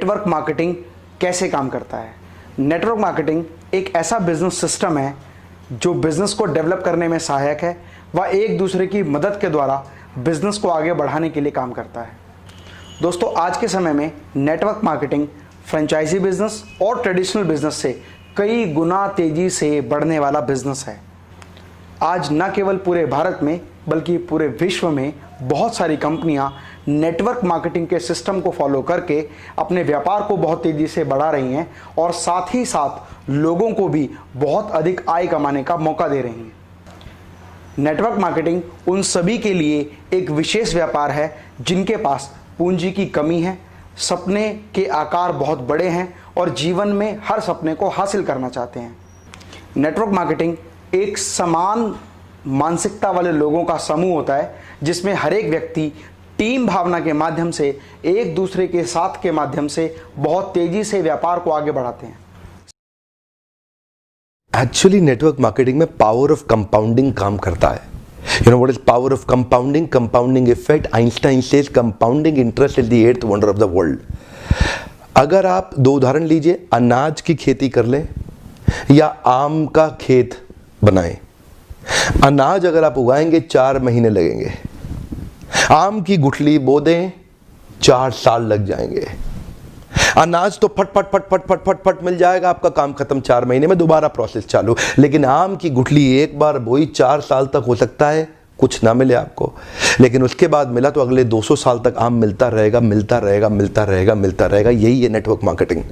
Network marketing कैसे काम करता है। नेटवर्क मार्केटिंग एक ऐसा बिजनेस सिस्टम है जो बिजनेस को डेवलप करने में सहायक है व एक दूसरे की मदद के द्वारा बिजनेस को आगे बढ़ाने के लिए काम करता है। दोस्तों, आज के समय में नेटवर्क मार्केटिंग फ्रेंचाइजी बिजनेस और ट्रेडिशनल बिजनेस से कई गुना तेजी से बढ़ने वाला बिजनेस है। आज न केवल पूरे भारत में बल्कि पूरे विश्व में बहुत सारी कंपनियां नेटवर्क मार्केटिंग के सिस्टम को फॉलो करके अपने व्यापार को बहुत तेजी से बढ़ा रही हैं और साथ ही साथ लोगों को भी बहुत अधिक आय कमाने का मौका दे रही हैं। नेटवर्क मार्केटिंग उन सभी के लिए एक विशेष व्यापार है जिनके पास पूंजी की कमी है, सपने के आकार बहुत बड़े हैं और जीवन में हर सपने को हासिल करना चाहते हैं। नेटवर्क मार्केटिंग एक समान मानसिकता वाले लोगों का समूह होता है जिसमें हर एक व्यक्ति टीम भावना के माध्यम से एक दूसरे के साथ के माध्यम से बहुत तेजी से व्यापार को आगे बढ़ाते हैं। एक्चुअली नेटवर्क मार्केटिंग में पावर ऑफ कंपाउंडिंग काम करता है। You know what is power of compounding? Compounding effect. Einstein says compounding interest is the 8th wonder of the world. अगर आप दो उदाहरण लीजिए, अनाज की खेती कर लें या आम का खेत बनाएं। अनाज अगर आप उगाएंगे 4 महीने लगेंगे, आम की गुठली बो दें 4 साल लग जाएंगे। अनाज तो फट फट फट फट फट फट फट मिल जाएगा, आपका काम खत्म, 4 महीने में दोबारा प्रोसेस चालू। लेकिन आम की गुठली एक बार बोई 4 साल तक हो सकता है कुछ ना मिले आपको, लेकिन उसके बाद मिला तो अगले 200 साल तक आम मिलता रहेगा, मिलता रहेगा, मिलता रहेगा, मिलता रहेगा। यही है नेटवर्क मार्केटिंग।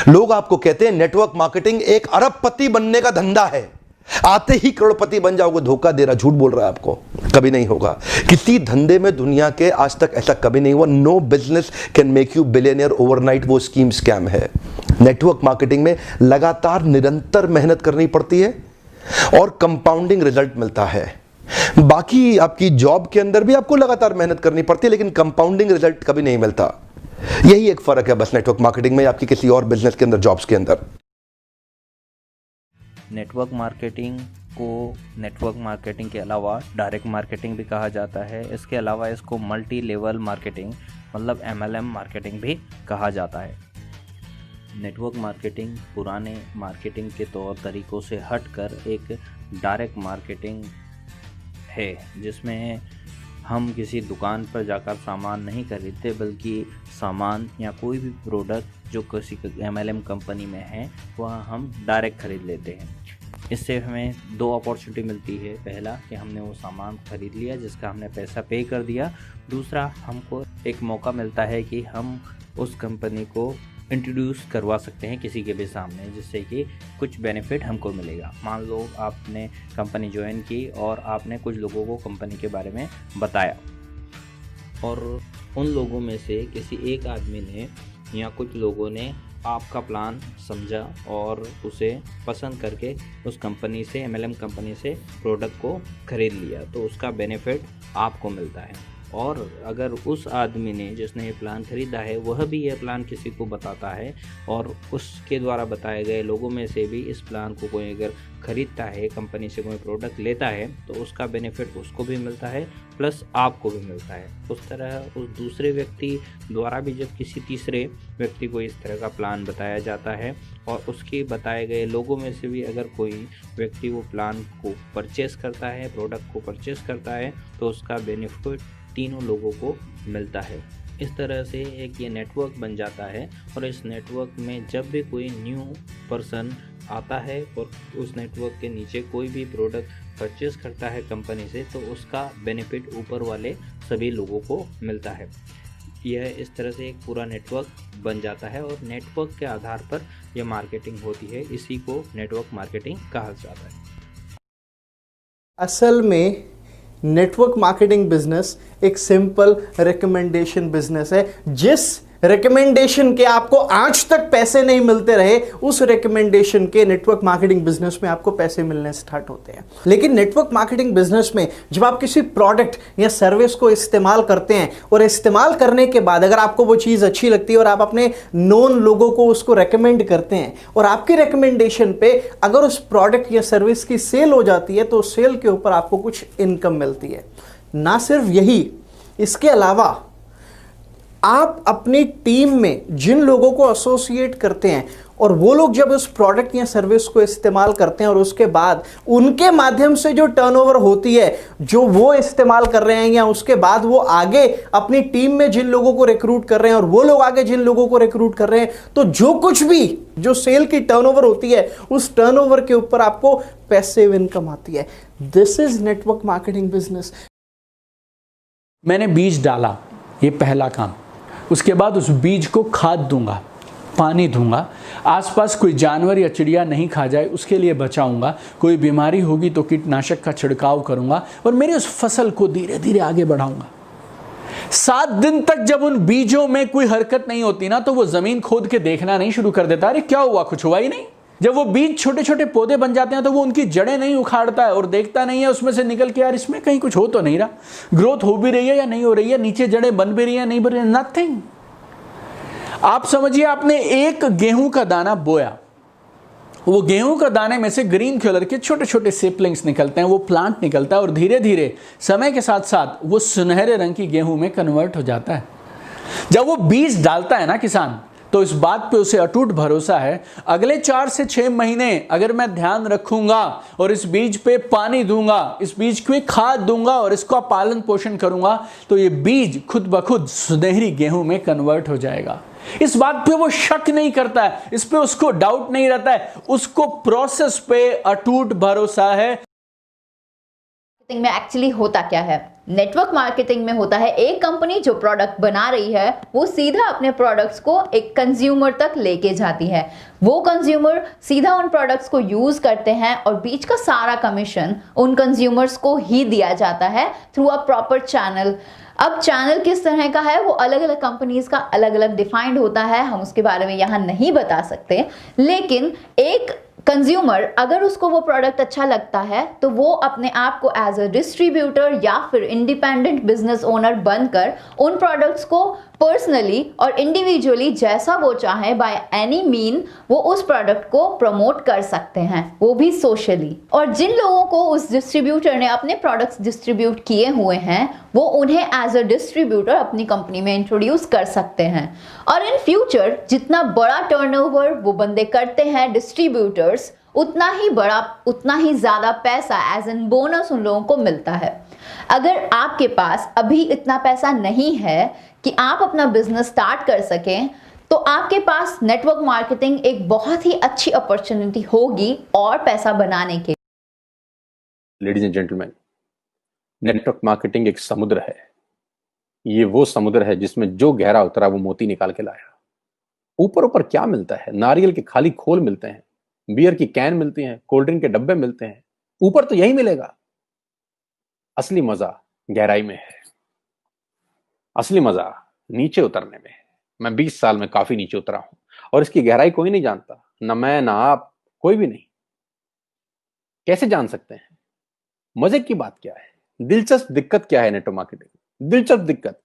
लोग आपको कहते हैं नेटवर्क मार्केटिंग एक अरबपति बनने का धंधा है, आते ही करोड़पति बन जाओगे। धोखा दे रहा, झूठ बोल रहा है आपको, कभी नहीं होगा। किसी धंधे में दुनिया के आज तक ऐसा कभी नहीं हुआ। No business can make you billionaire overnight, वो स्कीम स्कैम है। नेटवर्क मार्केटिंग में लगातार निरंतर मेहनत करनी पड़ती है और कंपाउंडिंग रिजल्ट मिलता है। बाकी आपकी जॉब के अंदर भी आपको लगातार मेहनत करनी पड़ती है लेकिन कंपाउंडिंग रिजल्ट कभी नहीं मिलता। यही एक फर्क है बस नेटवर्क मार्केटिंग में आपकी किसी और बिजनेस के अंदर, जॉब्स के अंदर। नेटवर्क मार्केटिंग को नेटवर्क मार्केटिंग के अलावा डायरेक्ट मार्केटिंग भी कहा जाता है। इसके अलावा इसको मल्टी लेवल मार्केटिंग मतलब MLM मार्केटिंग भी कहा जाता है। नेटवर्क मार्केटिंग पुराने मार्केटिंग के तौर तरीकों से हटकर एक डायरेक्ट मार्केटिंग है जिसमें हम किसी दुकान पर जाकर सामान नहीं खरीदते बल्कि सामान या कोई भी प्रोडक्ट जो किसी MLM कंपनी में है वह हम डायरेक्ट खरीद लेते हैं। इससे हमें 2 अपॉर्चुनिटी मिलती है। पहला कि हमने वो सामान खरीद लिया जिसका हमने पैसा पे कर दिया। दूसरा, हमको एक मौका मिलता है कि हम उस कंपनी को इंट्रोड्यूस करवा सकते हैं किसी के भी सामने, जिससे कि कुछ बेनिफिट हमको मिलेगा। मान लो आपने कंपनी ज्वाइन की और आपने कुछ लोगों को कंपनी के बारे में बताया और उन लोगों में से किसी एक आदमी ने या कुछ लोगों ने आपका प्लान समझा और उसे पसंद करके उस कंपनी से MLM कंपनी से प्रोडक्ट को खरीद लिया, तो उसका बेनिफिट आपको मिलता है। और अगर उस आदमी ने जिसने ये प्लान खरीदा है वह भी यह प्लान किसी को बताता है और उसके द्वारा बताए गए लोगों में से भी इस प्लान को कोई अगर खरीदता है, कंपनी से कोई प्रोडक्ट लेता है, तो उसका बेनिफिट उसको भी मिलता है प्लस आपको भी मिलता है। उस तरह उस दूसरे व्यक्ति द्वारा भी जब किसी तीसरे व्यक्ति को इस तरह का प्लान बताया जाता है और उसके बताए गए लोगों में से भी अगर कोई व्यक्ति वो प्लान को परचेस करता है, प्रोडक्ट को परचेस करता है, तो उसका बेनिफिट तीनों लोगों को मिलता है। इस तरह से एक ये नेटवर्क बन जाता है और इस नेटवर्क में जब भी कोई न्यू पर्सन आता है और उस नेटवर्क के नीचे कोई भी प्रोडक्ट परचेस करता है कंपनी से, तो उसका बेनिफिट ऊपर वाले सभी लोगों को मिलता है। यह इस तरह से एक पूरा नेटवर्क बन जाता है और नेटवर्क के आधार पर यह मार्केटिंग होती है। इसी को नेटवर्क मार्केटिंग कहा जाता है। असल में नेटवर्क मार्केटिंग बिजनेस एक सिंपल रिकमेंडेशन बिजनेस है। जिस रिकमेंडेशन के आपको आज तक पैसे नहीं मिलते रहे, उस रिकमेंडेशन के नेटवर्क मार्केटिंग बिजनेस में आपको पैसे मिलने स्टार्ट होते हैं। लेकिन नेटवर्क मार्केटिंग बिजनेस में जब आप किसी प्रोडक्ट या सर्विस को इस्तेमाल करते हैं और इस्तेमाल करने के बाद अगर आपको वो चीज़ अच्छी लगती है और आप अपने नोन लोगों को उसको रेकमेंड करते हैं और आपकी रिकमेंडेशन पे अगर उस प्रोडक्ट या सर्विस की सेल हो जाती है, तो सेल के ऊपर आपको कुछ इनकम मिलती है। ना सिर्फ यही, इसके अलावा आप अपनी टीम में जिन लोगों को एसोसिएट करते हैं और वो लोग जब उस प्रोडक्ट या सर्विस को इस्तेमाल करते हैं और उसके बाद उनके माध्यम से जो टर्नओवर होती है जो वो इस्तेमाल कर रहे हैं, या उसके बाद वो आगे अपनी टीम में जिन लोगों को रिक्रूट कर रहे हैं और वो लोग आगे जिन लोगों को रिक्रूट कर रहे हैं, तो जो कुछ भी जो सेल की टर्नओवर होती है उस टर्नओवर के ऊपर आपको पैसिव इनकम आती है। This is network marketing business. मैंने बीज डाला, ये पहला काम। उसके बाद उस बीज को खाद दूंगा, पानी दूंगा, आसपास कोई जानवर या चिड़िया नहीं खा जाए उसके लिए बचाऊंगा, कोई बीमारी होगी तो कीटनाशक का छिड़काव करूंगा और मेरी उस फसल को धीरे धीरे आगे बढ़ाऊंगा। 7 दिन तक जब उन बीजों में कोई हरकत नहीं होती ना, तो वो जमीन खोद के देखना नहीं शुरू कर देता, अरे क्या हुआ, कुछ हुआ ही नहीं। जब वो बीज छोटे छोटे पौधे बन जाते हैं तो वो उनकी जड़ें नहीं उखाड़ता है और देखता नहीं है उसमें से निकल के, यार इसमें कहीं कुछ हो तो नहीं रहा, ग्रोथ हो भी रही है या नहीं हो रही है, नीचे जड़ें बन भी रही है नहीं बन रही है, नथिंग। आप समझिए आपने एक गेहूं का दाना बोया, वो गेहूं का दाने में से ग्रीन कलर के छोटे छोटे सेपलिंग्स निकलते हैं, वो प्लांट निकलता है और धीरे धीरे समय के साथ साथ वो सुनहरे रंग की गेहूं में कन्वर्ट हो जाता है। जब वो बीज डालता है ना किसान, तो इस बात पे उसे अटूट भरोसा है, अगले 4 से 6 महीने अगर मैं ध्यान रखूंगा और इस बीज पे पानी दूंगा, इस बीज को खाद दूंगा और इसका पालन पोषण करूंगा, तो ये बीज खुद ब खुद सुनहरी गेहूं में कन्वर्ट हो जाएगा। इस बात पे वो शक नहीं करता है, इस पे उसको डाउट नहीं रहता है, उसको प्रोसेस पे अटूट भरोसा है। मार्केटिंग में एक्चुअली होता क्या है? नेटवर्क मार्केटिंग में होता है एक कंपनी जो प्रोडक्ट बना रही है वो सीधा अपने प्रोडक्ट्स को एक कंज्यूमर तक लेके जाती है। वो कंज्यूमर सीधा उन प्रोडक्ट्स को यूज करते हैं और बीच का सारा कमीशन उन कंज्यूमर्स को ही दिया जाता है थ्रू अ प्रॉपर चैनल। अब चैनल किस तरह का है वो अलग अलग कंपनीज का अलग अलग डिफाइंड होता है, हम उसके बारे में यहाँ नहीं बता सकते। लेकिन एक कंज्यूमर अगर उसको वो प्रोडक्ट अच्छा लगता है तो वो अपने आप को एज अ डिस्ट्रीब्यूटर या फिर इंडिपेंडेंट बिजनेस ओनर बनकर उन प्रोडक्ट्स को पर्सनली और इंडिविजुअली जैसा वो चाहे बाय एनी मीन वो उस प्रोडक्ट को प्रमोट कर सकते हैं, वो भी सोशली। और जिन लोगों को उस डिस्ट्रीब्यूटर ने अपने प्रोडक्ट्स डिस्ट्रीब्यूट किए हुए हैं वो उन्हें एज अ डिस्ट्रीब्यूटर अपनी कंपनी में इंट्रोड्यूस कर सकते हैं। और इन फ्यूचर जितना बड़ा टर्नओवर वो बंदे करते हैं डिस्ट्रीब्यूटर्स, उतना ही बड़ा उतना ही ज्यादा पैसा एज एन बोनस उन लोगों को मिलता है। अगर आपके पास अभी इतना पैसा नहीं है कि आप अपना बिजनेस स्टार्ट कर सकें, तो आपके पास नेटवर्क मार्केटिंग एक बहुत ही अच्छी अपॉर्चुनिटी होगी और पैसा बनाने के। Ladies and gentleman, network marketing एक समुद्र है। ये वो समुद्र है जिसमें जो गहरा उतरा वो मोती निकाल के लाया। ऊपर ऊपर क्या मिलता है? नारियल के खाली खोल मिलते हैं, बियर की कैन मिलती हैं, कोल्ड ड्रिंक के डब्बे मिलते हैं, ऊपर तो यही मिलेगा। असली मजा गहराई में है, असली मजा नीचे उतरने में है। मैं 20 साल में काफी नीचे उतरा हूं और इसकी गहराई कोई नहीं जानता, ना मैं ना आप, कोई भी नहीं। कैसे जान सकते हैं? मजे की बात क्या है? दिलचस्प दिक्कत क्या है नेटवर्क मार्केटिंग? दिलचस्प दिक्कत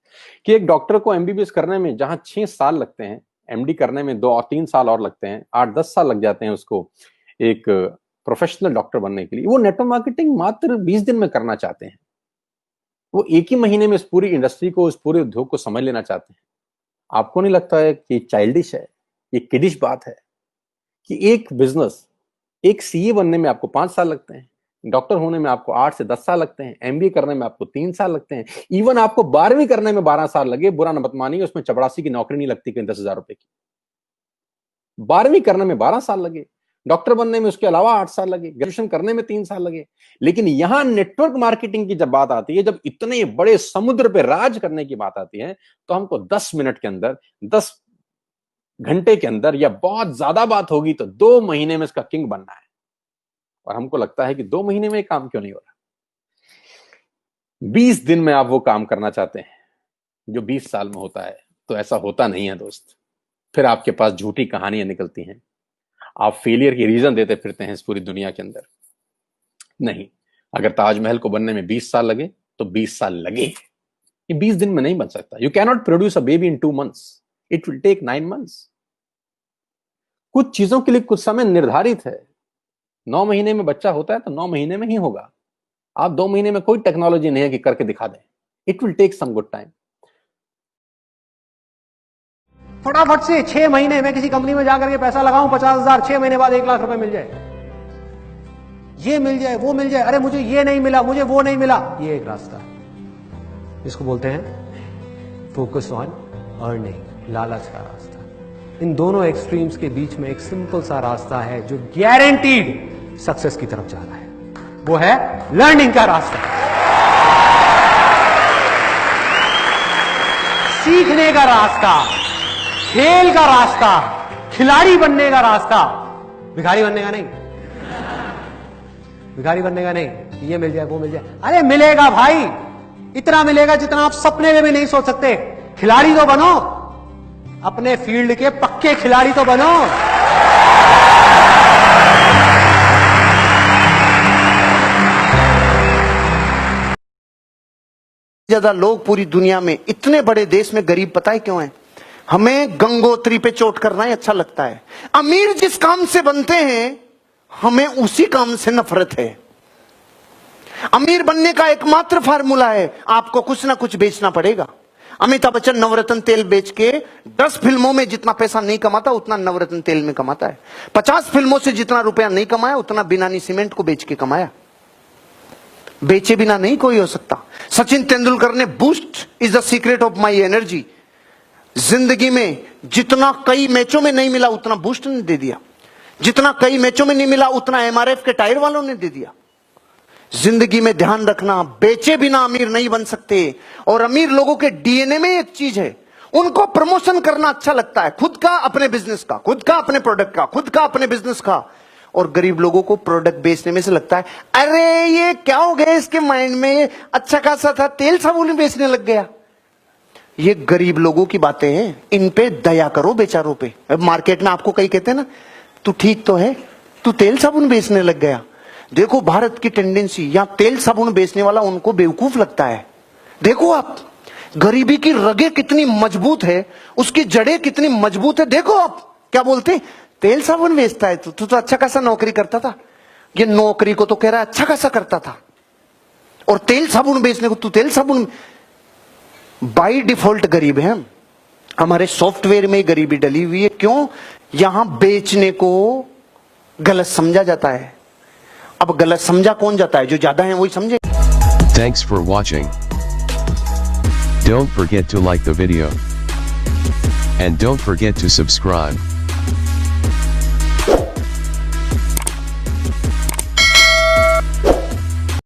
कि एक डॉक्टर को एमबीबीएस करने में जहां 6 साल लगते हैं, एमडी करने में 2 और 3 साल और लगते हैं, 8-10 साल लग जाते हैं उसको एक प्रोफेशनल डॉक्टर बनने के लिए, वो नेटवर्क मार्केटिंग मात्र 20 दिन में करना चाहते हैं। वो एक ही महीने में इस पूरी इंडस्ट्री को, इस पूरे उद्योग को समझ लेना चाहते हैं। आपको नहीं लगता है कि चाइल्डिश है, ये किडिश बात है कि एक बिजनेस, एक सीए बनने में आपको 5 साल लगते हैं, डॉक्टर होने में आपको 8 से 10 साल लगते हैं, एमबीए करने में आपको 3 साल लगते हैं, इवन आपको 12वीं करने में 12 साल लगे, बुरा न मत मानिए, उसमें चपरासी की नौकरी नहीं लगती कहीं 10,000 रुपए की। 12वीं करने में 12 साल लगे, डॉक्टर बनने में उसके अलावा 8 साल लगे, ग्रेजुएशन करने में 3 साल लगे। लेकिन यहां नेटवर्क मार्केटिंग की जब बात आती है, जब इतने बड़े समुद्र पे राज करने की बात आती है, तो हमको 10 मिनट के अंदर, 10 घंटे के अंदर, या बहुत ज्यादा बात होगी तो 2 महीने में इसका किंग बनना है। और हमको लगता है कि 2 महीने में काम क्यों नहीं हो रहा? 20 दिन में आप वो काम करना चाहते हैं जो 20 साल में होता है, तो ऐसा होता नहीं है दोस्त। फिर आपके पास झूठी कहानियां निकलती हैं, आप फेलियर की रीजन देते फिरते हैं इस पूरी दुनिया के अंदर। नहीं, अगर ताजमहल को बनने में 20 साल लगे तो 20 साल लगे, ये 20 दिन में नहीं बन सकता। You can not produce a baby in 2 months, it will take 9 months। कुछ चीजों के लिए कुछ समय निर्धारित है। 9 महीने में बच्चा होता है तो 9 महीने में ही होगा। आप 2 महीने में कोई टेक्नोलॉजी नहीं है कि करके दिखा दें। It will take some good time. फटाफट से 6 महीने में किसी कंपनी में जाकर के पैसा लगाऊं 50,000, 6 महीने बाद 1 लाख रुपए मिल जाए, ये मिल जाए, वो मिल जाए, अरे मुझे ये नहीं मिला, मुझे वो नहीं मिला। ये एक रास्ता है, इसको बोलते हैं फोकस ऑन अर्निंग, लालच का रास्ता। इन दोनों एक्सट्रीम्स के बीच में एक सिंपल सा रास्ता है जो गारंटीड सक्सेस की तरफ जा रहा है, वो है लर्निंग का रास्ता, सीखने का रास्ता, खेल का रास्ता, खिलाड़ी बनने का रास्ता, भिखारी बनने का नहीं, भिखारी बनने का नहीं। ये मिल जाए, वो मिल जाए, अरे मिलेगा भाई, इतना मिलेगा जितना आप सपने में भी नहीं सोच सकते। खिलाड़ी तो बनो, अपने फील्ड के पक्के खिलाड़ी तो बनो। ज्यादा लोग पूरी दुनिया में, इतने बड़े देश में गरीब पता है क्यों है? हमें गंगोत्री पे चोट करना ही अच्छा लगता है। अमीर जिस काम से बनते हैं हमें उसी काम से नफरत है। अमीर बनने का एकमात्र फार्मूला है, आपको कुछ ना कुछ बेचना पड़ेगा। अमिताभ बच्चन नवरत्न तेल बेच के 10 फिल्मों में जितना पैसा नहीं कमाता उतना नवरत्न तेल में कमाता है। 50 फिल्मों से जितना रुपया नहीं कमाया उतना बिनानी सीमेंट को बेच के कमाया। बेचे बिना नहीं कोई हो सकता। सचिन तेंदुलकर ने boost is the secret of my energy, जिंदगी में जितना कई मैचों में नहीं मिला उतना बूस्ट ने दे दिया, जितना कई मैचों में नहीं मिला उतना एमआरएफ के टायर वालों ने दे दिया। जिंदगी में ध्यान रखना, बेचे बिना अमीर नहीं बन सकते। और अमीर लोगों के डीएनए में एक चीज है, उनको प्रमोशन करना अच्छा लगता है, खुद का, अपने बिजनेस का, खुद का, अपने प्रोडक्ट का, खुद का, अपने बिजनेस का। और गरीब लोगों को प्रोडक्ट बेचने में से लगता है अरे ये क्या हो गया इसके माइंड में, अच्छा खासा था तेल साबुन बेचने लग गया। ये गरीब लोगों की बातें हैं, इन पे दया करो बेचारों पे। मार्केट में आपको कई कहते हैं ना तू ठीक तो है, तू तेल साबुन बेचने लग गया। देखो भारत की टेंडेंसी, यहां तेल साबुन बेचने वाला उनको बेवकूफ लगता है। देखो आप, गरीबी की रगें कितनी मजबूत है, उसकी जड़ें कितनी मजबूत है। देखो आप क्या बोलते, तेल साबुन बेचता है तू तो अच्छा खासा नौकरी करता था। ये नौकरी को तो कह रहा है अच्छा खासा करता था, और तेल साबुन बेचने को तू तेल साबुन। बाय डिफॉल्ट गरीब है हम, हमारे सॉफ्टवेयर में गरीबी डली हुई है। क्यों? यहां बेचने को गलत समझा जाता है। अब गलत समझा कौन जाता है? जो ज्यादा है वही समझे। Thanks for watching. Don't forget to like the video. And don't forget to subscribe.